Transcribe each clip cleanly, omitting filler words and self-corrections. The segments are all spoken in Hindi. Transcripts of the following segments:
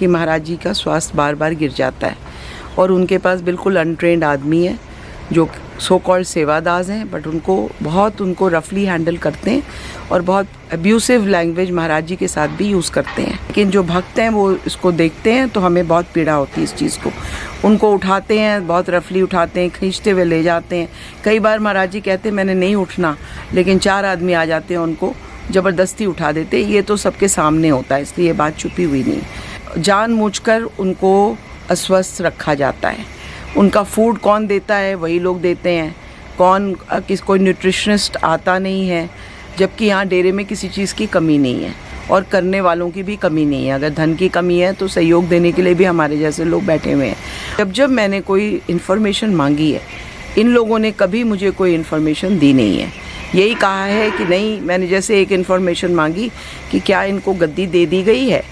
कि महाराज जी का स्वास्थ्य बार बार गिर जाता है और उनके पास बिल्कुल अनट्रेंड आदमी है जो सो कॉल्ड सेवादास हैं, बट उनको रफली हैंडल करते हैं और बहुत अब्यूसिव लैंग्वेज महाराज जी के साथ भी यूज़ करते हैं। लेकिन जो भक्त हैं वो इसको देखते हैं तो हमें बहुत पीड़ा होती है इस चीज़ को। उनको उठाते हैं, बहुत रफली उठाते हैं, खींचते हुए ले जाते हैं। कई बार महाराज जी कहते हैं मैंने नहीं उठना, लेकिन 4 आदमी आ जाते हैं, उनको ज़बरदस्ती उठा देते। ये तो सबके सामने होता है, इसलिए ये बात छुपी हुई नहीं। जानबूझकर उनको अस्वस्थ रखा जाता है। उनका फूड कौन देता है? वही लोग देते हैं। कोई न्यूट्रिशनिस्ट आता नहीं है, जबकि यहाँ डेरे में किसी चीज़ की कमी नहीं है और करने वालों की भी कमी नहीं है। अगर धन की कमी है तो सहयोग देने के लिए भी हमारे जैसे लोग बैठे हुए हैं। जब मैंने कोई इन्फॉर्मेशन मांगी है, इन लोगों ने कभी मुझे कोई इन्फॉर्मेशन दी नहीं है। यही कहा है कि नहीं, मैंने जैसे एक इन्फॉर्मेशन मांगी कि क्या इनको गद्दी दे दी गई है,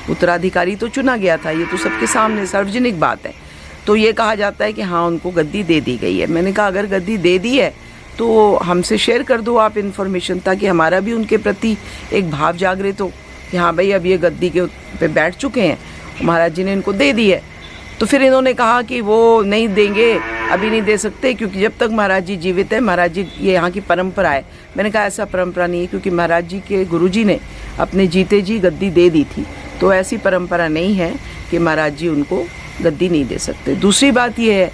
उत्तराधिकारी तो चुना गया था, ये तो सबके सामने सार्वजनिक बात है। तो ये कहा जाता है कि हाँ उनको गद्दी दे दी गई है। मैंने कहा अगर गद्दी दे दी है तो हमसे शेयर कर दो आप इन्फॉर्मेशन, ताकि हमारा भी उनके प्रति एक भाव जागृत हो कि हाँ भाई अब ये गद्दी के पे बैठ चुके हैं, महाराज जी ने इनको दे दी है। तो फिर इन्होंने कहा कि वो नहीं देंगे, अभी नहीं दे सकते, क्योंकि जब तक महाराज जी जीवित है, महाराज जी ये यहाँ की परंपरा है। मैंने कहा ऐसा परंपरा नहीं है, क्योंकि महाराज जी के गुरुजी ने अपने जीते जी गद्दी दे दी थी, तो ऐसी परंपरा नहीं है कि महाराज जी उनको गद्दी नहीं दे सकते। दूसरी बात ये है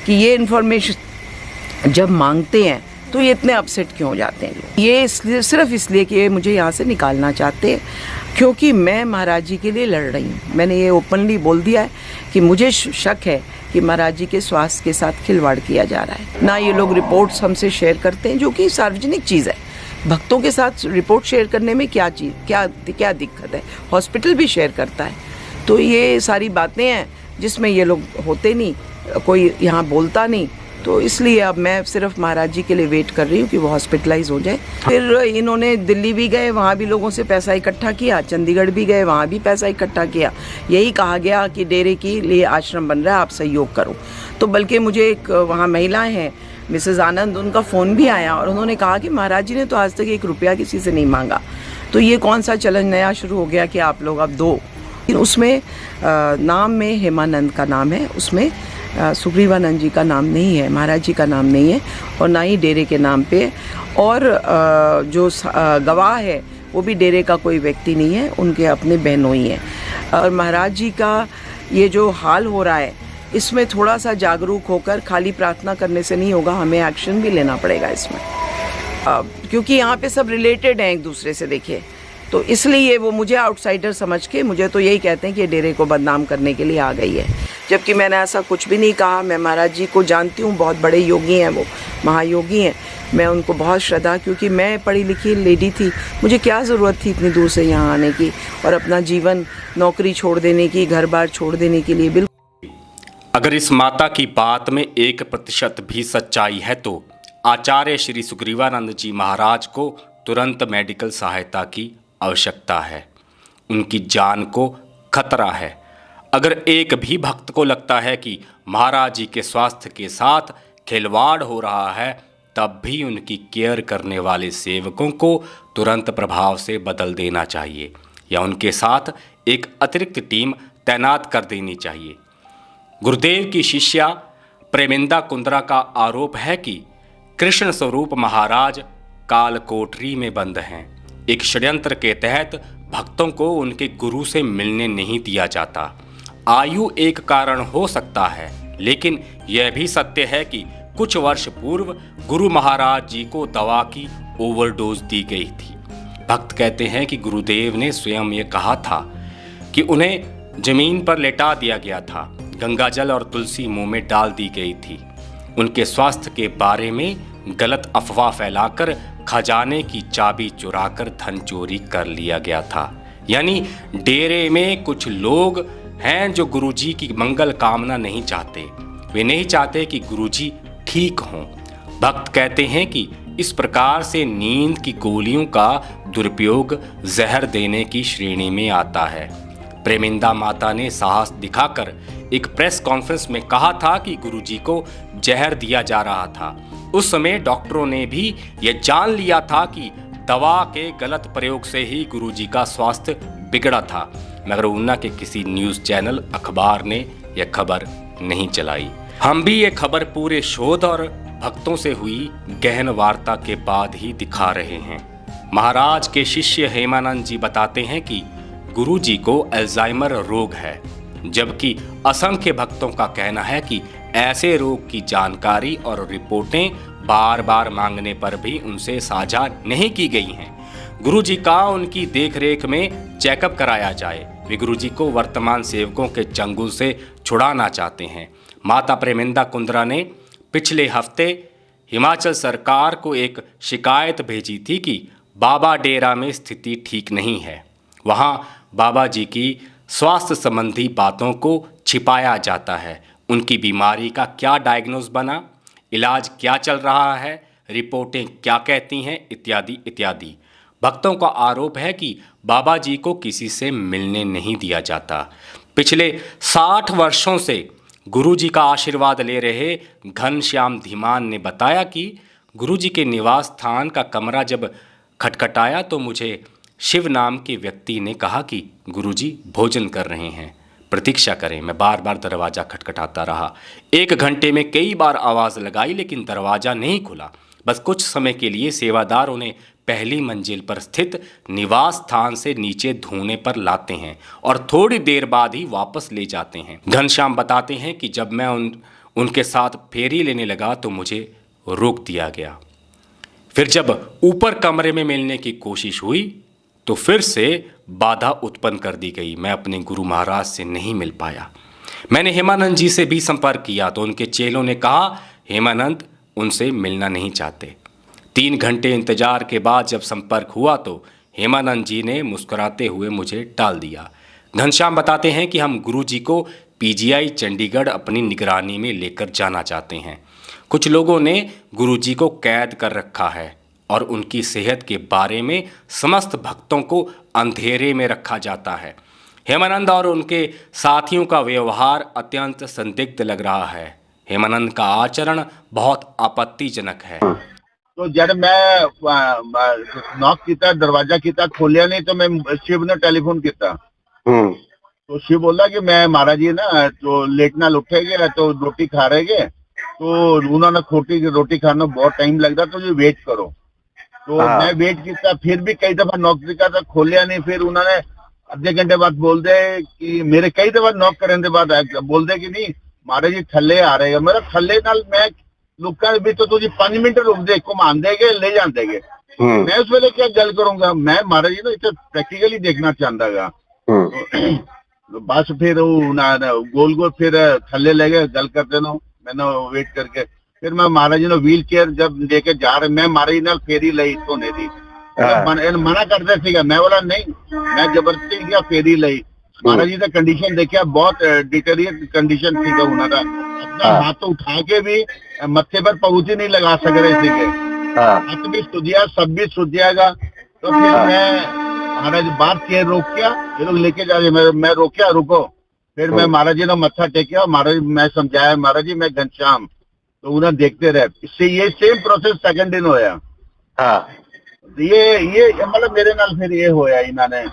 कि ये इन्फॉर्मेशन जब मांगते हैं तो ये इतने अपसेट क्यों हो जाते हैं लोग? ये इसलिए, सिर्फ इसलिए कि ये मुझे यहाँ से निकालना चाहते हैं, क्योंकि मैं महाराज जी के लिए लड़ रही हूँ। मैंने ये ओपनली बोल दिया है कि मुझे शक है कि महाराज जी के स्वास्थ्य के साथ खिलवाड़ किया जा रहा है। ना ये लोग रिपोर्ट्स हमसे शेयर करते हैं, जो कि सार्वजनिक चीज़ है। भक्तों के साथ रिपोर्ट शेयर करने में क्या दिक्कत है? हॉस्पिटल भी शेयर करता है। तो ये सारी बातें हैं जिसमें ये लोग होते नहीं, कोई यहाँ बोलता नहीं। तो इसलिए अब मैं सिर्फ महाराज जी के लिए वेट कर रही हूँ कि वो हॉस्पिटलाइज हो जाए। फिर इन्होंने दिल्ली भी गए, वहाँ भी लोगों से पैसा इकट्ठा किया, चंडीगढ़ भी गए, वहाँ भी पैसा इकट्ठा किया। यही कहा गया कि डेरे के लिए आश्रम बन रहा है, आप सहयोग करो। तो बल्कि मुझे एक वहाँ महिलाएं हैं, मिसेज़ आनंद, उनका फ़ोन भी आया और उन्होंने कहा कि महाराज जी ने तो आज तक 1 रुपया किसी से नहीं मांगा। तो ये कौन सा चलन नया शुरू हो गया कि आप लोग अब दो? उसमें नाम में हेमानंद का नाम है, उसमें सुग्रीवानंद जी का नाम नहीं है, महाराज जी का नाम नहीं है, और ना ही डेरे के नाम पे। और जो गवाह है वो भी डेरे का कोई व्यक्ति नहीं है, उनके अपने बहनोई हैं। और महाराज जी का ये जो हाल हो रहा है, इसमें थोड़ा सा जागरूक होकर खाली प्रार्थना करने से नहीं होगा, हमें एक्शन भी लेना पड़ेगा इसमें, क्योंकि यहाँ पे सब रिलेटेड हैं एक दूसरे से। देखिए, तो इसलिए वो मुझे आउटसाइडर समझ के मुझे तो यही कहते हैं कि डेरे को बदनाम करने के लिए आ गई है, जबकि मैंने ऐसा कुछ भी नहीं कहा। मैं महाराज जी को जानती हूँ, बहुत बड़े योगी हैं, वो महायोगी हैं। मैं उनको बहुत श्रद्धा, क्योंकि मैं पढ़ी लिखी लेडी थी, मुझे क्या ज़रूरत थी इतनी दूर से यहाँ आने की और अपना जीवन, नौकरी छोड़ देने की, घर बार छोड़ देने के लिए। बिल्कुल, अगर इस माता की बात में 1% भी सच्चाई है तो आचार्य श्री सुग्रीवानंद जी महाराज को तुरंत मेडिकल सहायता की आवश्यकता है। उनकी जान को खतरा है। अगर एक भी भक्त को लगता है कि महाराज जी के स्वास्थ्य के साथ खिलवाड़ हो रहा है, तब भी उनकी केयर करने वाले सेवकों को तुरंत प्रभाव से बदल देना चाहिए या उनके साथ एक अतिरिक्त टीम तैनात कर देनी चाहिए। गुरुदेव की शिष्या प्रेमिंदा कुंद्रा का आरोप है कि कृष्ण स्वरूप महाराज काल कोठरी में बंद हैं। एक षड्यंत्र के तहत भक्तों को उनके गुरु से मिलने नहीं दिया जाता। आयु एक कारण हो सकता है, लेकिन यह भी सत्य है कि कुछ वर्ष पूर्व गुरु महाराज जी को दवा की ओवरडोज दी गई थी। भक्त कहते हैं कि गुरुदेव ने स्वयं ये कहा था कि उन्हें जमीन पर लेटा दिया गया था, गंगाजल और तुलसी मुंह में डाल दी गई थी। उनके स्वास्थ्य के बारे में गलत अफवाह फैलाकर खजाने की चाबी चुराकर धन चोरी कर लिया गया था। यानी डेरे में कुछ लोग हैं जो गुरुजी की मंगल कामना नहीं चाहते। वे नहीं चाहते कि गुरुजी ठीक हों। भक्त कहते हैं कि इस प्रकार से नींद की गोलियों का दुरुपयोग जहर देने की श्रेणी में आता है। प्रेमिंदा माता ने साहस दिखाकर एक प्रेस कॉन्फ्रेंस में कहा था कि गुरुजी को जहर दिया जा रहा था। उस समय डॉक्टरों ने भी यह जान लिया था कि दवा के गलत प्रयोग से ही गुरुजी का स्वास्थ्य बिगड़ा था। मगर ऊना के किसी न्यूज़ चैनल अखबार ने यह खबर नहीं चलाई। हम भी ये खबर पूरे शोध और भक्तों से हुई गहन वार्ता के बाद ही दिखा रहे हैं। महाराज के शिष्य हेमानंद जी बताते हैं कि गुरु जी को अल्जाइमर रोग है, जबकि असंख्य भक्तों का कहना है कि ऐसे रोग की जानकारी और रिपोर्टें बार बार मांगने पर भी उनसे साझा नहीं की गई हैं। गुरु जी का उनकी देखरेख में चेकअप कराया जाए। वे गुरु जी को वर्तमान सेवकों के चंगुल से छुड़ाना चाहते हैं। माता प्रेमिंदा कुंद्रा ने पिछले हफ्ते हिमाचल सरकार को एक शिकायत भेजी थी कि बाबा डेरा में स्थिति ठीक नहीं है। वहाँ बाबा जी की स्वास्थ्य संबंधी बातों को छिपाया जाता है। उनकी बीमारी का क्या डायग्नोज बना, इलाज क्या चल रहा है, रिपोर्टें क्या कहती हैं, इत्यादि इत्यादि। भक्तों का आरोप है कि बाबा जी को किसी से मिलने नहीं दिया जाता। पिछले 60 वर्षों से गुरु जी का आशीर्वाद ले रहे घनश्याम धीमान ने बताया कि गुरु जी के निवास स्थान का कमरा जब खटखटाया तो मुझे शिव नाम के व्यक्ति ने कहा कि गुरुजी भोजन कर रहे हैं, प्रतीक्षा करें। मैं बार बार दरवाज़ा खटखटाता रहा। 1 घंटे में कई बार आवाज़ लगाई लेकिन दरवाज़ा नहीं खुला। बस कुछ समय के लिए सेवादार उन्हें पहली मंजिल पर स्थित निवास स्थान से नीचे धोने पर लाते हैं और थोड़ी देर बाद ही वापस ले जाते हैं। घनश्याम बताते हैं कि जब मैं उनके साथ फेरी लेने लगा तो मुझे रोक दिया गया। फिर जब ऊपर कमरे में मिलने की कोशिश हुई तो फिर से बाधा उत्पन्न कर दी गई। मैं अपने गुरु महाराज से नहीं मिल पाया। मैंने हेमानंद जी से भी संपर्क किया तो उनके चेलों ने कहा हेमानंद उनसे मिलना नहीं चाहते। 3 घंटे इंतजार के बाद जब संपर्क हुआ तो हेमानंद जी ने मुस्कुराते हुए मुझे टाल दिया। घनश्याम बताते हैं कि हम गुरु जी को पीजीआई चंडीगढ़ अपनी निगरानी में लेकर जाना चाहते हैं। कुछ लोगों ने गुरु जी को कैद कर रखा है और उनकी सेहत के बारे में समस्त भक्तों को अंधेरे में रखा जाता है। हेमानंद और उनके साथियों का व्यवहार अत्यंत संदिग्ध लग रहा है। हेमानंद का आचरण बहुत आपत्तिजनक है। तो जब मैं नॉक किया, दरवाजा किया, खोलिया नहीं तो मैं शिव ने टेलीफोन किया तो शिव बोला कि मैं महाराज जी ना तो लेट नाल उठेगे तो रोटी खा रहे तो उन्होंने खोटी रोटी खाना बहुत टाइम लगता तो जो वेट करो। तो मैं वेट किया, फिर भी कई दफा नॉक किया था, खोलिया नहीं। फिर उन्होंने आधे घंटे बाद बोल दे कि मेरे कई दफा नॉक करने के बाद बोल दे कि नहीं महाराज जी थल्ले आ रहे हैं। मेरा थल्ले नाल मैं लोगों भी तो तुझे 5 मिनट रुक दे, घुमान देगे ले जान देगे। मैं उस वेले क्या गल करूंगा? मैं महाराज जी ना इतना प्रैक्टिकली देखना चाहता गा। तो बस फिर गोल गोल फिर थल्ले ले गए गल करते ना, मैंने वेट करके फिर मैं महाराज जी ने व्हील चेयर जब लेके जा रहे, मैं महाराज जी नाल फेरी ली धोने दी। मना करते थे, मैं बोला नहीं, मैं जबरदस्ती गया फेरी ली। महाराज जी का कंडीशन देखा, बहुत डिटेरियट कंडीशन थी उन्होंने। अपना हाथ उठा के भी मत्थे पर पहुंची नहीं लगा सक रहे थे। हाथ भी सुधिया, सब भी सुधियागा। तो फिर मैं महाराज बाहर चेयर रोकिया, ये लोग लेके जा रहे, मैं रोकिया रुको। फिर मैं महाराज जी ने मत्था टेकिया, महाराज मैं समझाया महाराज जी मैं घनश्याम, तो उन्हें देखते रहे। इससे ये सेम प्रोसेस सेकंड दिन होया। ये मतलब मेरे नाल फिर ये होया इन्होंने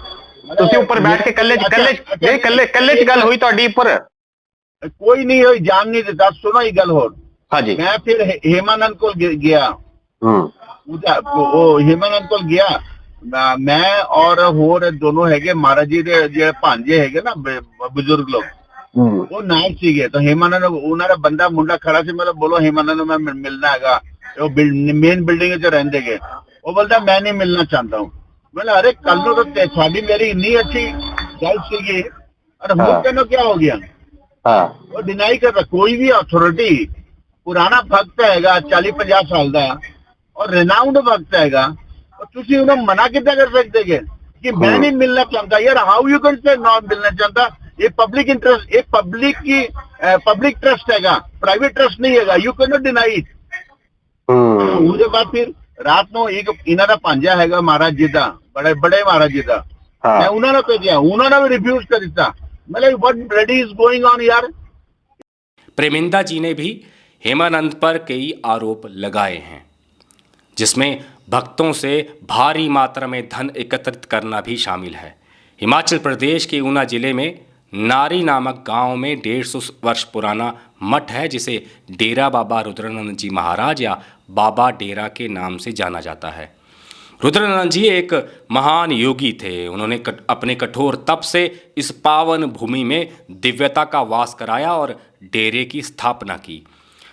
ਤੁਸੀਂ ਉੱਪਰ ਬੈਠ ਕੇ ਕੱਲੇ ਚ ਗੱਲ ਹੋਈ ਤੁਹਾਡੀ ਉੱਪਰ? कोई नहीं हुई, जान नहीं देता। सुनो ये गल होर। हाँ जी। मैं फिर हेमानंद को गया, हेमानंद को गया मैं और होर दोनों है महाराज जी दे जे भांजे है ना बुजुर्ग लोग, वो नाल सीगे। तो हेमानंद उन्होंने बंदा मुंडा खड़ा सी, मतलब बोलो हेमानंद मैं मिलना है, वो मेन बिल्डिंग च रहंदे गए। वो बोलता मैं नहीं मिलना चाहता हूँ। बोला अरे कल तो साड़ी मेरी इतनी अच्छी गल सी, और हम कहना क्या हो गया? वो डिनाई कर रहा। कोई भी अथॉरिटी पुराना भक्त हैगा 40-50 साल का और रिनाउंड भक्त हैगा, और तुसी उन्हें मना कितना कर सकते कि मैं नहीं मिलना चाहता? यार how you can say not मिलना चाहता? ये पब्लिक इंटरेस्ट, ये पब्लिक की पब्लिक ट्रस्ट हैगा, प्राइवेट ट्रस्ट नहीं हैगा। You can not deny it. उसके बाद फिर रात को एक इन्होंने भांजा हैगा महाराज जी का, बड़े बड़े महाराज जी का, मैं उन्होंने भेजा, उन्होंने भी रिफ्यूज कर दिता। मतलब what bloody is going on यार। प्रेमिंदा जी ने भी हेमानंद पर कई आरोप लगाए हैं, जिसमें भक्तों से भारी मात्रा में धन एकत्रित करना भी शामिल है। हिमाचल प्रदेश के ऊना जिले में नारी नामक गांव में 150 वर्ष पुराना मठ है, जिसे डेरा बाबा रुद्रानंद जी महाराज या बाबा डेरा के नाम से जाना जाता है। रुद्रानंद जी एक महान योगी थे। उन्होंने अपने कठोर तप से इस पावन भूमि में दिव्यता का वास कराया और डेरे की स्थापना की।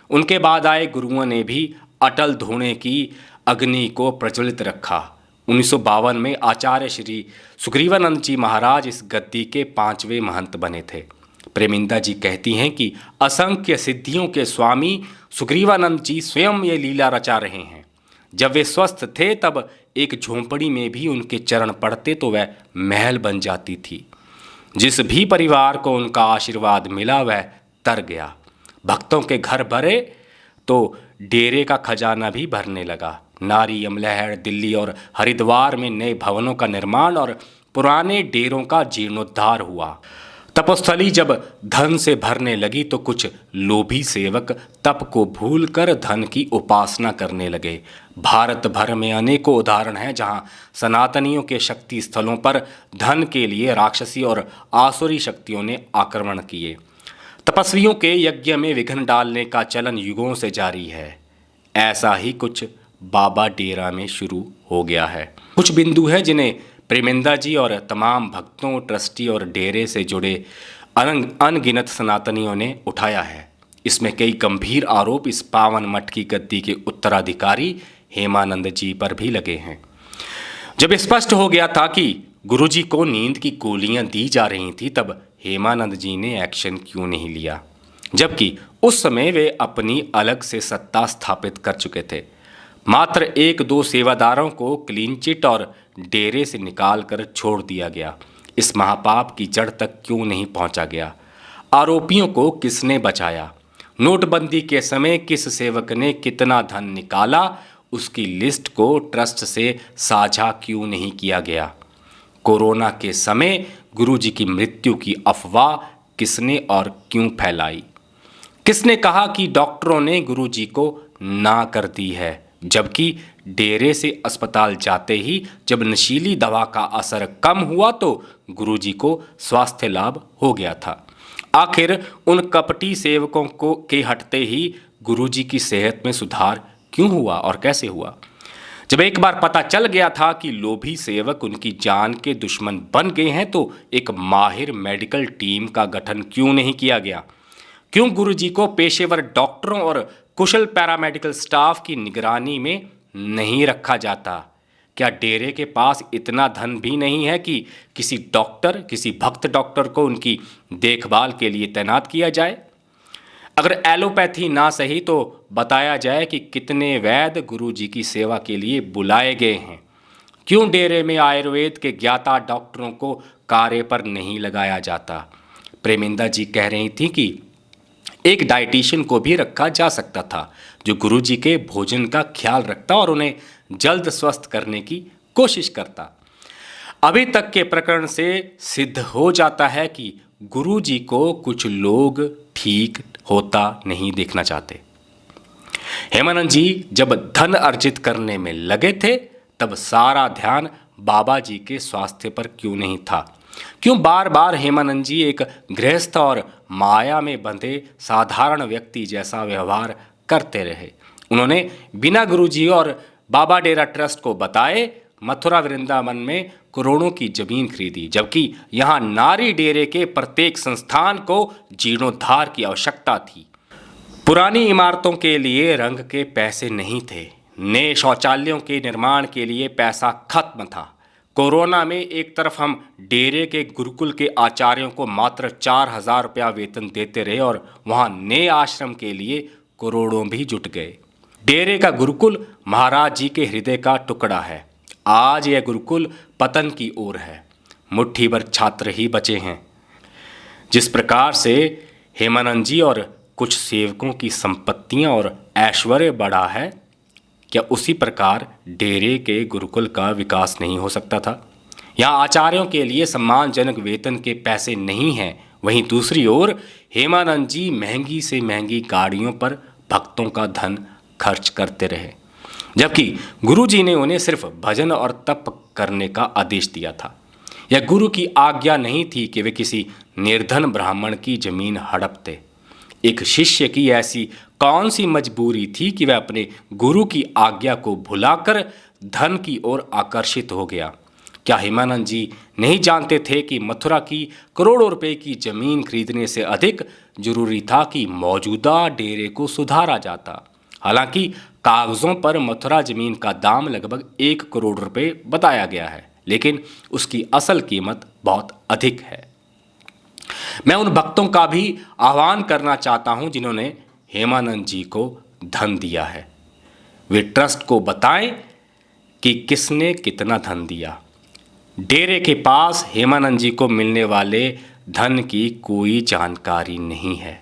उनके बाद आए गुरुओं ने भी अटल धोने की अग्नि को प्रज्वलित रखा। 1952 में आचार्य श्री सुग्रीवानंद जी महाराज इस गद्दी के 5वें महंत बने थे। प्रेमिंदा जी कहती हैं कि असंख्य सिद्धियों के स्वामी सुग्रीवानंद जी स्वयं ये लीला रचा रहे हैं। जब वे स्वस्थ थे तब एक झोंपड़ी में भी उनके चरण पड़ते तो वह महल बन जाती थी। जिस भी परिवार को उनका आशीर्वाद मिला वह तर गया। भक्तों के घर भरे तो डेरे का खजाना भी भरने लगा। नारी, यमलहड़, दिल्ली और हरिद्वार में नए भवनों का निर्माण और पुराने डेरों का जीर्णोद्धार हुआ। तपस्थली जब धन से भरने लगी तो कुछ लोभी सेवक तप को भूलकर धन की उपासना करने लगे। भारत भर में अनेकों उदाहरण हैं जहां सनातनियों के शक्ति स्थलों पर धन के लिए राक्षसी और आसुरी शक्तियों ने आक्रमण किए। तपस्वियों के यज्ञ में विघ्न डालने का चलन युगों से जारी है। ऐसा ही कुछ बाबा डेरा में शुरू हो गया है। कुछ बिंदु हैं जिन्हें प्रेमिंदा जी और तमाम भक्तों, ट्रस्टी और डेरे से जुड़े अनगिनत सनातनियों ने उठाया है। इसमें कई गंभीर आरोप इस पावन मठ की गद्दी के उत्तराधिकारी हेमानंद जी पर भी लगे हैं। जब स्पष्ट हो गया था कि गुरुजी को नींद की गोलियां दी जा रही थी तब हेमानंद जी ने एक्शन क्यों नहीं लिया, जबकि उस समय वे अपनी अलग से सत्ता स्थापित कर चुके थे। मात्र 1-2 सेवादारों को क्लीन चिट और डेरे से निकाल कर छोड़ दिया गया। इस महापाप की जड़ तक क्यों नहीं पहुंचा गया? आरोपियों को किसने बचाया? नोटबंदी के समय किस सेवक ने कितना धन निकाला, उसकी लिस्ट को ट्रस्ट से साझा क्यों नहीं किया गया? कोरोना के समय गुरुजी की मृत्यु की अफवाह किसने और क्यों फैलाई? किसने कहा कि डॉक्टरों ने गुरुजी को ना कर दी है, जबकि डेरे से अस्पताल जाते ही जब नशीली दवा का असर कम हुआ तो गुरुजी को स्वास्थ्य लाभ हो गया था। आखिर उन कपटी सेवकों को के हटते ही गुरुजी की सेहत में सुधार क्यों हुआ और कैसे हुआ? जब एक बार पता चल गया था कि लोभी सेवक उनकी जान के दुश्मन बन गए हैं तो एक माहिर मेडिकल टीम का गठन क्यों नहीं किया गया? क्यों गुरुजी को पेशेवर डॉक्टरों और कुशल पैरामेडिकल स्टाफ की निगरानी में नहीं रखा जाता? क्या डेरे के पास इतना धन भी नहीं है कि किसी डॉक्टर, किसी भक्त डॉक्टर को उनकी देखभाल के लिए तैनात किया जाए? अगर एलोपैथी ना सही तो बताया जाए कि कितने वैद्य गुरुजी की सेवा के लिए बुलाए गए हैं। क्यों डेरे में आयुर्वेद के ज्ञाता डॉक्टरों को कार्य पर नहीं लगाया जाता? प्रेमिंदा जी कह रही थी कि एक डाइटिशियन को भी रखा जा सकता था जो गुरुजी के भोजन का ख्याल रखता और उन्हें जल्द स्वस्थ करने की कोशिश करता। अभी तक के प्रकरण से सिद्ध हो जाता है कि गुरुजी को कुछ लोग ठीक होता नहीं देखना चाहते। हेमानंद जी जब धन अर्जित करने में लगे थे तब सारा ध्यान बाबा जी के स्वास्थ्य पर क्यों नहीं था? क्यों बार बार हेमानंद जी एक गृहस्थ और माया में बंधे साधारण व्यक्ति जैसा व्यवहार करते रहे? उन्होंने बिना गुरुजी और बाबा डेरा ट्रस्ट को बताए मथुरा वृंदावन में करोड़ों की जमीन खरीदी, जबकि यहाँ नारी डेरे के प्रत्येक संस्थान को जीर्णोद्धार की आवश्यकता थी। पुरानी इमारतों के लिए रंग के पैसे नहीं थे। नए शौचालयों के निर्माण के लिए पैसा खत्म था। कोरोना में एक तरफ हम डेरे के गुरुकुल के आचार्यों को मात्र 4,000 रुपया वेतन देते रहे और वहाँ नए आश्रम के लिए करोड़ों भी जुट गए। डेरे का गुरुकुल महाराज जी के हृदय का टुकड़ा है। आज यह गुरुकुल पतन की ओर है। मुट्ठी भर छात्र ही बचे हैं। जिस प्रकार से हेमानंद जी और कुछ सेवकों की संपत्तियां और ऐश्वर्य बढ़ा है, क्या उसी प्रकार डेरे के गुरुकुल का विकास नहीं हो सकता था? यहाँ आचार्यों के लिए सम्मानजनक वेतन के पैसे नहीं हैं, वहीं दूसरी ओर हेमानंद जी महंगी से महंगी गाड़ियों पर भक्तों का धन खर्च करते रहे, जबकि गुरुजी ने उन्हें सिर्फ भजन और तप करने का आदेश दिया था। यह गुरु की आज्ञा नहीं थी कि वे किसी निर्धन ब्राह्मण की जमीन हड़पते। एक शिष्य की ऐसी कौन सी मजबूरी थी कि वह अपने गुरु की आज्ञा को भुलाकर धन की ओर आकर्षित हो गया? क्या हेमानंद जी नहीं जानते थे कि मथुरा की करोड़ों रुपए की जमीन खरीदने से अधिक जरूरी था कि मौजूदा डेरे को सुधारा जाता? हालांकि कागजों पर मथुरा जमीन का दाम लगभग 1 करोड़ रुपए बताया गया है, लेकिन उसकी असल कीमत बहुत अधिक है। मैं उन भक्तों का भी आह्वान करना चाहता हूं जिन्होंने हेमानंद जी को धन दिया है। वे ट्रस्ट को बताएं कि किसने कितना धन दिया। डेरे के पास हेमानंद जी को मिलने वाले धन की कोई जानकारी नहीं है।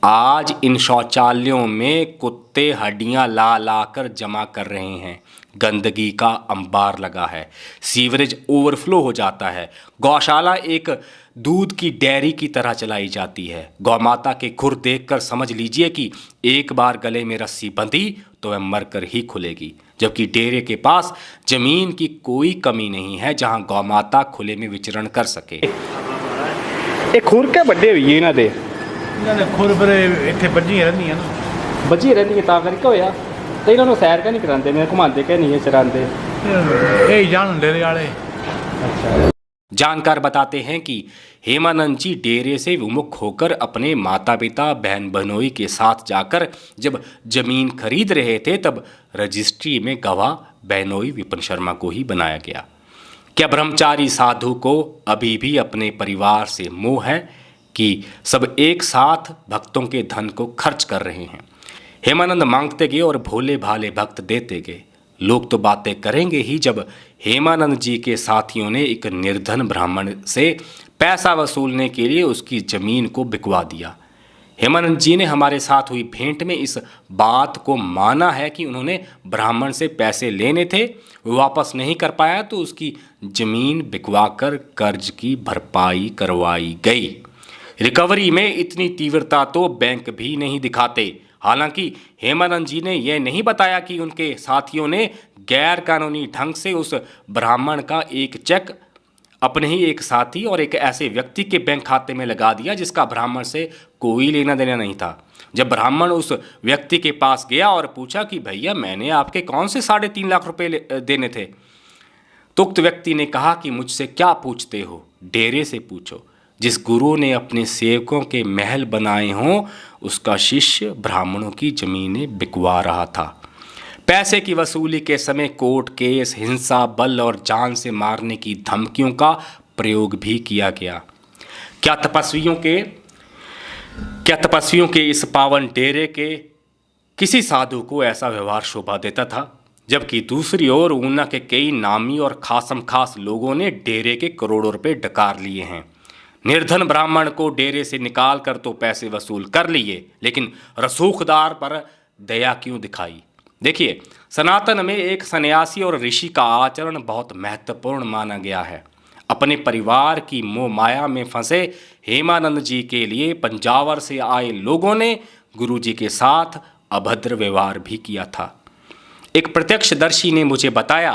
आज इन शौचालयों में कुत्ते हड्डियां ला ला कर जमा कर रहे हैं। गंदगी का अंबार लगा है, सीवरेज ओवरफ्लो हो जाता है। गौशाला एक दूध की डेयरी की तरह चलाई जाती है। गौमाता के खुर देखकर समझ लीजिए कि एक बार गले में रस्सी बंधी तो वह मरकर ही खुलेगी। जबकि डेरे के पास जमीन की कोई कमी नहीं है जहां गौमाता खुले में विचरण कर सके। ਇਹ ਖੁਰ ਕੇ ਵੱਡੇ ਹੋਈ ਇਹਨਾਂ ਦੇ ਖੁਰ ਫਿਰ ਇੱਥੇ ਵੱਜੀਆਂ ਰਹਿੰਦੀਆਂ ਨਾ ਬੱਜੀ ਰਹਿੰਦੀ ਤਾਂ ਕਰਕੇ ਹੋਇਆ ਤੇ ਇਹਨਾਂ ਨੂੰ ਸੈਰ ਨਹੀਂ ਕਰਾਉਂਦੇ ਨੇ ਘੁਮਾਉਂਦੇ ਕਿ ਨਹੀਂ ਚਰਾਉਂਦੇ ਇਹ ਹੀ ਜਾਣ ਡੇਰੇ ਵਾਲੇ। जानकार बताते हैं कि हेमानंद जी डेरे से विमुख होकर अपने माता पिता बहन बहनोई के साथ जाकर जब जमीन खरीद रहे थे तब रजिस्ट्री में गवाह बहनोई विपिन शर्मा को ही बनाया गया। क्या ब्रह्मचारी साधु को अभी भी अपने परिवार से मोह है कि सब एक साथ भक्तों के धन को खर्च कर रहे हैं? हेमानंद मांगते गए और भोले भाले भक्त देते गए। लोग तो बातें करेंगे ही जब हेमानंद जी के साथियों ने एक निर्धन ब्राह्मण से पैसा वसूलने के लिए उसकी ज़मीन को बिकवा दिया। हेमानंद जी ने हमारे साथ हुई भेंट में इस बात को माना है कि उन्होंने ब्राह्मण से पैसे लेने थे, वो वापस नहीं कर पाया तो उसकी ज़मीन बिकवाकर कर्ज की भरपाई करवाई गई। रिकवरी में इतनी तीव्रता तो बैंक भी नहीं दिखाते। हालांकि हेमानंद जी ने यह नहीं बताया कि उनके साथियों ने गैर कानूनी ढंग से उस ब्राह्मण का एक चेक अपने ही एक साथी और एक ऐसे व्यक्ति के बैंक खाते में लगा दिया जिसका ब्राह्मण से कोई लेना देना नहीं था। जब ब्राह्मण उस व्यक्ति के पास गया और पूछा कि भैया मैंने आपके कौन से 3.5 लाख रुपए देने थे, तो उक्त व्यक्ति ने कहा कि मुझसे क्या पूछते हो, डेरे से पूछो। जिस गुरु ने अपने सेवकों के महल बनाए हों उसका शिष्य ब्राह्मणों की जमीनें बिकवा रहा था। पैसे की वसूली के समय कोर्ट केस, हिंसा, बल और जान से मारने की धमकियों का प्रयोग भी किया गया। क्या तपस्वियों के इस पावन डेरे के किसी साधु को ऐसा व्यवहार शोभा देता था? जबकि दूसरी ओर ऊना के कई नामी और खासम खास लोगों ने डेरे के करोड़ों रुपए डकार लिए हैं। निर्धन ब्राह्मण को डेरे से निकाल कर तो पैसे वसूल कर लिए, लेकिन रसूखदार पर दया क्यों दिखाई? देखिए, सनातन में एक सन्यासी और ऋषि का आचरण बहुत महत्वपूर्ण माना गया है। अपने परिवार की मोह माया में फंसे हेमानंद जी के लिए पंजावर से आए लोगों ने गुरु जी के साथ अभद्र व्यवहार भी किया था। एक प्रत्यक्षदर्शी ने मुझे बताया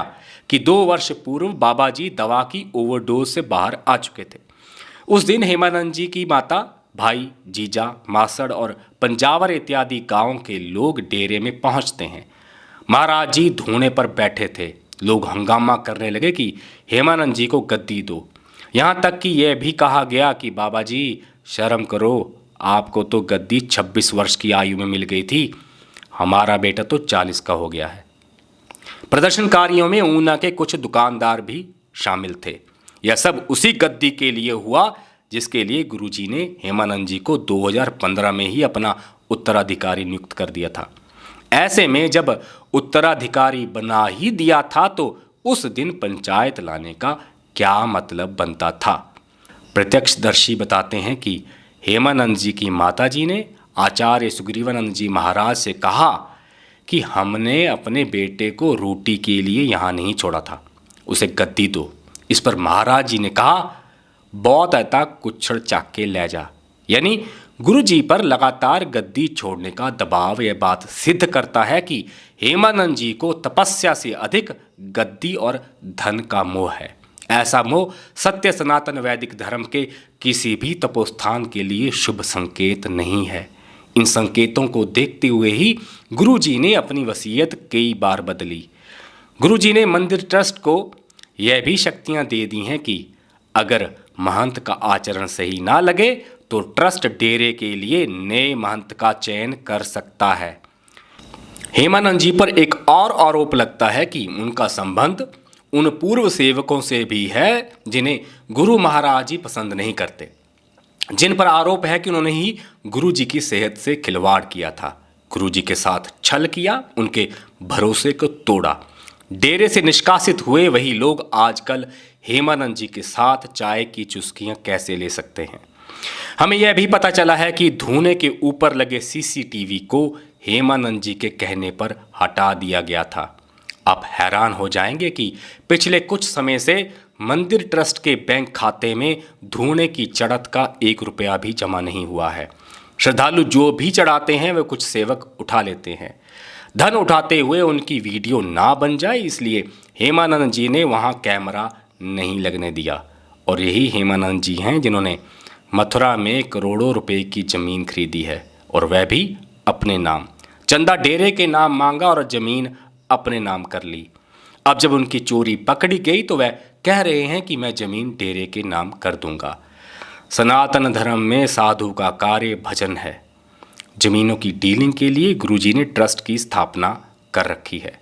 कि 2 वर्ष पूर्व बाबा जी दवा की ओवरडोज से बाहर आ चुके थे। उस दिन हेमानंद जी की माता, भाई, जीजा, मासड़ और पंजावर इत्यादि गांव के लोग डेरे में पहुंचते हैं। महाराज जी धूने पर बैठे थे। लोग हंगामा करने लगे कि हेमानंद जी को गद्दी दो। यहाँ तक कि यह भी कहा गया कि बाबा जी शर्म करो, आपको तो गद्दी 26 वर्ष की आयु में मिल गई थी, हमारा बेटा तो 40 का हो गया है। प्रदर्शनकारियों में ऊना के कुछ दुकानदार भी शामिल थे। यह सब उसी गद्दी के लिए हुआ जिसके लिए गुरुजी ने हेमानंद जी को 2015 में ही अपना उत्तराधिकारी नियुक्त कर दिया था। ऐसे में जब उत्तराधिकारी बना ही दिया था तो उस दिन पंचायत लाने का क्या मतलब बनता था? प्रत्यक्षदर्शी बताते हैं कि हेमानंद जी की माताजी ने आचार्य सुग्रीवानंद जी महाराज से कहा कि हमने अपने बेटे को रोटी के लिए यहाँ नहीं छोड़ा था, उसे गद्दी दो। इस पर महाराज जी ने कहा, बहुत ऐता कुछड़ चाक के ले जा। यानी गुरु जी पर लगातार गद्दी छोड़ने का दबाव यह बात सिद्ध करता है कि हेमानंद जी को तपस्या से अधिक गद्दी और धन का मोह है। ऐसा मोह सत्य सनातन वैदिक धर्म के किसी भी तपोस्थान के लिए शुभ संकेत नहीं है। इन संकेतों को देखते हुए ही गुरुजी ने अपनी वसीयत कई बार बदली। गुरुजी ने मंदिर ट्रस्ट को यह भी शक्तियां दे दी हैं कि अगर महंत का आचरण सही ना लगे तो ट्रस्ट डेरे के लिए नए महंत का चयन कर सकता है। हेमानंद जी पर एक और आरोप लगता है कि उनका संबंध उन पूर्व सेवकों से भी है जिन्हें गुरु महाराज जी पसंद नहीं करते, जिन पर आरोप है कि उन्होंने ही गुरु जी की सेहत से खिलवाड़ किया था, गुरु जी के साथ छल किया, उनके भरोसे को तोड़ा। डेरे से निष्कासित हुए वही लोग आजकल हेमानंद जी के साथ चाय की चुस्कियां कैसे ले सकते हैं। हमें यह भी पता चला है कि धूने के ऊपर लगे सीसीटीवी को हेमानंद जी के कहने पर हटा दिया गया था। आप हैरान हो जाएंगे कि पिछले कुछ समय से मंदिर ट्रस्ट के बैंक खाते में धूने की चढ़त का 1 रुपया भी जमा नहीं हुआ है। श्रद्धालु जो भी चढ़ाते हैं वे कुछ सेवक उठा लेते हैं। धन उठाते हुए उनकी वीडियो ना बन जाए इसलिए हेमानंद जी ने वहां कैमरा नहीं लगने दिया। और यही हेमानंद जी हैं जिन्होंने मथुरा में करोड़ों रुपए की ज़मीन खरीदी है, और वह भी अपने नाम। चंदा डेरे के नाम मांगा और ज़मीन अपने नाम कर ली। अब जब उनकी चोरी पकड़ी गई तो वह कह रहे हैं कि मैं ज़मीन डेरे के नाम कर दूंगा। सनातन धर्म में साधु का कार्य भजन है। ज़मीनों की डीलिंग के लिए गुरुजी ने ट्रस्ट की स्थापना कर रखी है।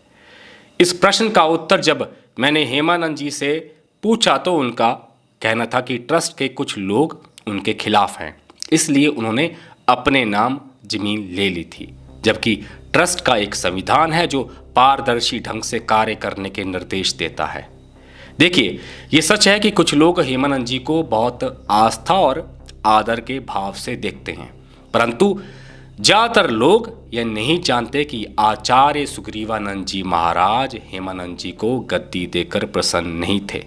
इस प्रश्न का उत्तर जब मैंने हेमानंद जी से पूछा तो उनका कहना था कि ट्रस्ट के कुछ लोग उनके खिलाफ हैं, इसलिए उन्होंने अपने नाम ज़मीन ले ली थी, जबकि ट्रस्ट का एक संविधान है जो पारदर्शी ढंग से कार्य करने के निर्देश देता है। देखिए, ये सच है कि कुछ लोग हेमानंद जी को बहुत आस्था और आदर के भाव से देखते हैं, परंतु ज़्यादातर लोग यह नहीं जानते कि आचार्य सुग्रीवानंद जी महाराज हेमानंद जी को गद्दी देकर प्रसन्न नहीं थे।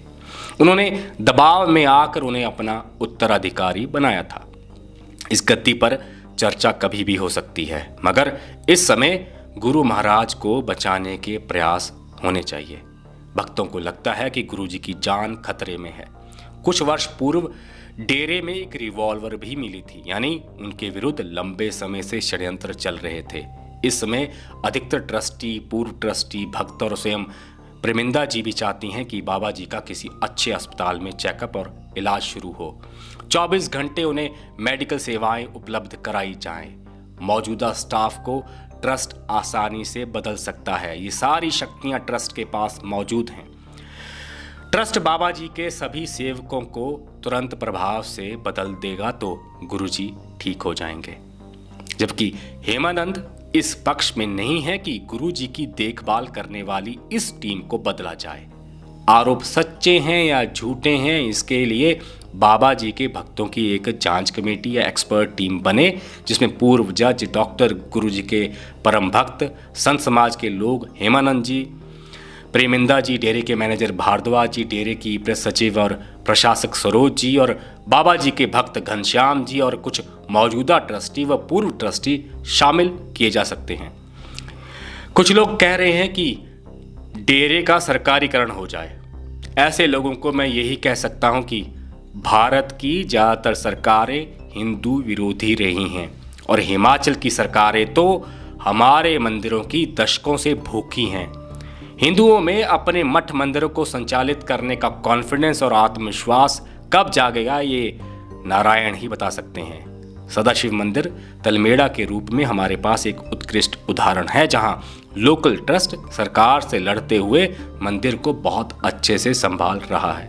उन्होंने दबाव में आकर उन्हें अपना उत्तराधिकारी बनाया था। इस गद्दी पर चर्चा कभी भी हो सकती है, मगर इस समय गुरु महाराज को बचाने के प्रयास होने चाहिए। भक्तों को लगता है कि गुरु जी की जान खतरे में है। कुछ वर्ष पूर्व डेरे में एक रिवॉल्वर भी मिली थी, यानी उनके विरुद्ध लंबे समय से षड्यंत्र चल रहे थे। इस समय अधिकतर ट्रस्टी, पूर्व ट्रस्टी, भक्त और स्वयं प्रेमिंदा जी भी चाहती हैं कि बाबा जी का किसी अच्छे अस्पताल में चेकअप और इलाज शुरू हो। 24 घंटे उन्हें मेडिकल सेवाएं उपलब्ध कराई जाएं। मौजूदा स्टाफ को ट्रस्ट आसानी से बदल सकता है। ये सारी शक्तियां ट्रस्ट के पास मौजूद हैं। ट्रस्ट बाबा जी के सभी सेवकों को तुरंत प्रभाव से बदल देगा तो गुरुजी ठीक हो जाएंगे, जबकि हेमानंद इस पक्ष में नहीं है कि गुरुजी की देखभाल करने वाली इस टीम को बदला जाए। आरोप सच्चे हैं या झूठे हैं, इसके लिए बाबा जी के भक्तों की एक जांच कमेटी या एक्सपर्ट टीम बने, जिसमें पूर्व जज, डॉक्टर, गुरुजी के परम भक्त, संत समाज के लोग, हेमानंद जी, प्रेमिंदा जी, डेरे के मैनेजर भारद्वाज जी, डेरे की प्रेस सचिव और प्रशासक सरोज जी और बाबा जी के भक्त घनश्याम जी और कुछ मौजूदा ट्रस्टी व पूर्व ट्रस्टी शामिल किए जा सकते हैं। कुछ लोग कह रहे हैं कि डेरे का सरकारीकरण हो जाए। ऐसे लोगों को मैं यही कह सकता हूं कि भारत की ज़्यादातर सरकारें हिंदू विरोधी रही हैं और हिमाचल की सरकारें तो हमारे मंदिरों की दशकों से भूखी हैं। हिंदुओं में अपने मठ मंदिरों को संचालित करने का कॉन्फिडेंस और आत्मविश्वास कब जागेगा ये नारायण ही बता सकते हैं। सदाशिव मंदिर तलमेड़ा के रूप में हमारे पास एक उत्कृष्ट उदाहरण है, जहां लोकल ट्रस्ट सरकार से लड़ते हुए मंदिर को बहुत अच्छे से संभाल रहा है।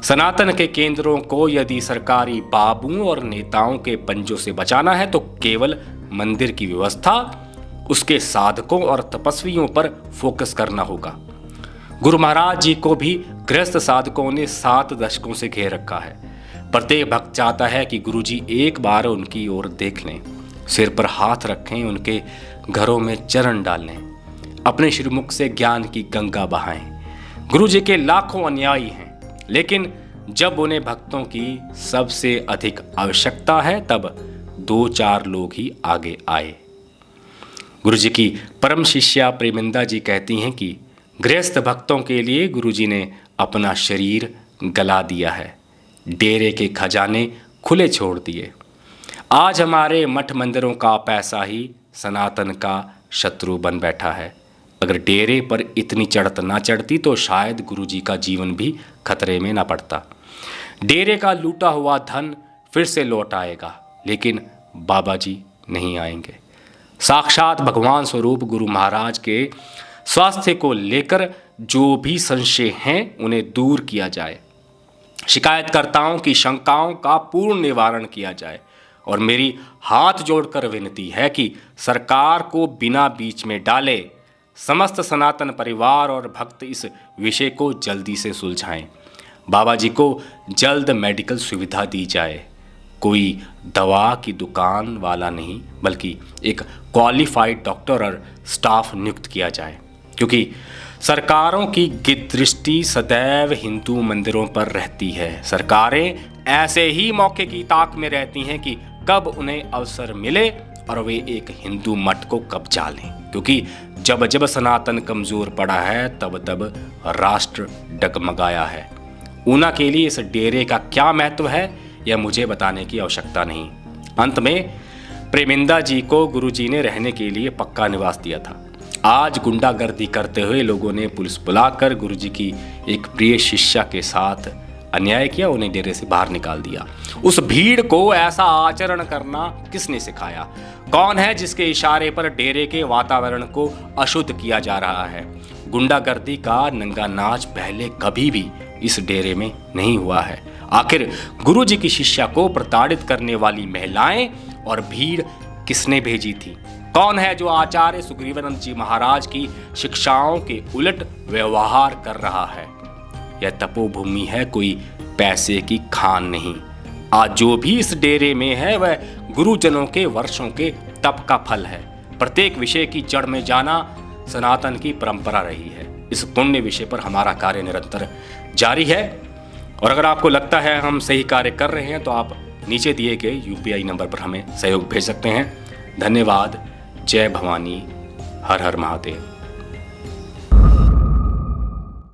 सनातन के केंद्रों को यदि सरकारी बाबुओं और नेताओं के पंजों से बचाना है तो केवल मंदिर की व्यवस्था, उसके साधकों और तपस्वियों पर फोकस करना होगा। गुरु महाराज जी को भी गृहस्थ साधकों ने 7 दशकों से घेर रखा है। प्रत्येक भक्त चाहता है कि गुरुजी एक बार उनकी ओर देख लें, सिर पर हाथ रखें, उनके घरों में चरण डालें, अपने श्रीमुख से ज्ञान की गंगा बहाएं। गुरुजी के लाखों अनुयायी हैं, लेकिन जब उन्हें भक्तों की सबसे अधिक आवश्यकता है तब 2-4 लोग ही आगे आए। गुरुजी की परम शिष्या प्रेमिंदा जी कहती हैं कि गृहस्थ भक्तों के लिए गुरुजी ने अपना शरीर गला दिया है, डेरे के खजाने खुले छोड़ दिए। आज हमारे मठ मंदिरों का पैसा ही सनातन का शत्रु बन बैठा है। अगर डेरे पर इतनी चढ़त ना चढ़ती तो शायद गुरुजी का जीवन भी खतरे में ना पड़ता। डेरे का लूटा हुआ धन फिर से लौट आएगा, लेकिन बाबा जी नहीं आएंगे। साक्षात भगवान स्वरूप गुरु महाराज के स्वास्थ्य को लेकर जो भी संशय हैं उन्हें दूर किया जाए, शिकायतकर्ताओं की शंकाओं का पूर्ण निवारण किया जाए। और मेरी हाथ जोड़कर विनती है कि सरकार को बिना बीच में डाले समस्त सनातन परिवार और भक्त इस विषय को जल्दी से सुलझाएं। बाबा जी को जल्द मेडिकल सुविधा दी जाए। कोई दवा की दुकान वाला नहीं, बल्कि एक क्वालिफाइड डॉक्टर और स्टाफ नियुक्त किया जाए, क्योंकि सरकारों की दृष्टि सदैव हिंदू मंदिरों पर रहती है। सरकारें ऐसे ही मौके की ताक में रहती हैं कि कब उन्हें अवसर मिले और वे एक हिंदू मठ को कब्जा लें, क्योंकि जब जब सनातन कमज़ोर पड़ा है तब तब राष्ट्र डगमगाया है। ऊना के लिए इस डेरे का क्या महत्व है यह मुझे बताने की आवश्यकता नहीं। अंत में प्रेमिंदा जी को गुरुजी ने रहने के लिए पक्का निवास दिया था। आज गुंडागर्दी करते हुए लोगों ने पुलिस बुलाकर गुरुजी की एक प्रिय शिष्या के साथ अन्याय किया, उन्हें डेरे से बाहर निकाल दिया। उस भीड़ को ऐसा आचरण करना किसने सिखाया? कौन है जिसके इशारे पर डेरे के वातावरण को अशुद्ध किया जा रहा है? गुंडागर्दी का नंगा नाच पहले कभी भी इस डेरे में नहीं हुआ है। आखिर गुरुजी की शिष्या को प्रताड़ित करने वाली महिलाएं और भीड़ किसने भेजी थी? कौन है जो आचार्य सुग्रीवानंद जी महाराज की शिक्षाओं के उलट व्यवहार कर रहा है? यह तपोभूमि है, कोई पैसे की खान नहीं। आज जो भी इस डेरे में है वह गुरुजनों के वर्षों के तप का फल है। प्रत्येक विषय की जड़ में जाना सनातन की परंपरा रही है। इस पुण्य विषय पर हमारा कार्य निरंतर जारी है, और अगर आपको लगता है हम सही कार्य कर रहे हैं तो आप नीचे दिए गए UPI नंबर पर हमें सहयोग भेज सकते हैं। धन्यवाद। जय भवानी। हर हर महादेव।